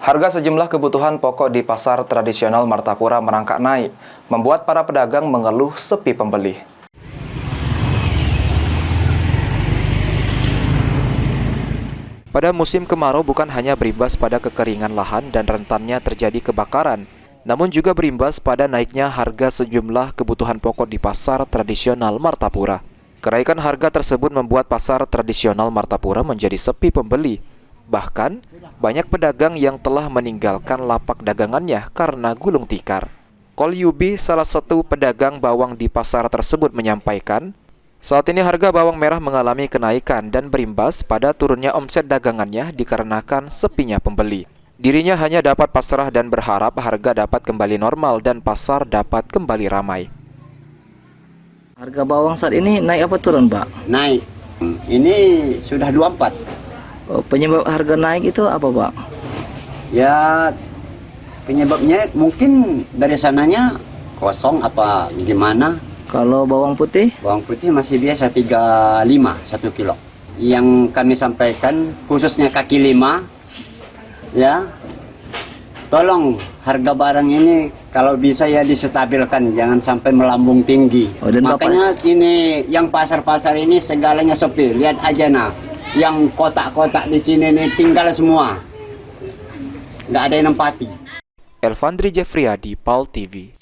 Harga sejumlah kebutuhan pokok di pasar tradisional Martapura merangkak naik, membuat para pedagang mengeluh sepi pembeli. Pada musim kemarau bukan hanya berimbas pada kekeringan lahan dan rentannya terjadi kebakaran, namun juga berimbas pada naiknya harga sejumlah kebutuhan pokok di pasar tradisional Martapura. Kenaikan harga tersebut membuat pasar tradisional Martapura menjadi sepi pembeli. Bahkan, banyak pedagang yang telah meninggalkan lapak dagangannya karena gulung tikar. Kol Yubi, salah satu pedagang bawang di pasar tersebut, menyampaikan, saat ini harga bawang merah mengalami kenaikan dan berimbas pada turunnya omset dagangannya dikarenakan sepinya pembeli. Dirinya hanya dapat pasrah dan berharap harga dapat kembali normal dan pasar dapat kembali ramai. Harga bawang saat ini naik apa turun, Pak? Naik. Ini sudah 24. Penyebab harga naik itu apa, Pak? Ya, penyebabnya mungkin dari sananya kosong apa gimana. Kalau bawang putih? Bawang putih masih biasa 35 1 kilo. Yang kami sampaikan khususnya kaki 5, ya, tolong harga barang ini kalau bisa ya disetabilkan, jangan sampai melambung tinggi. Makanya ini yang pasar-pasar ini segalanya sepi. Lihat aja nah, yang kotak-kotak di sini nih tinggal semua, nggak ada yang nempati. Elvandri Jeffriyadi, PAL TV.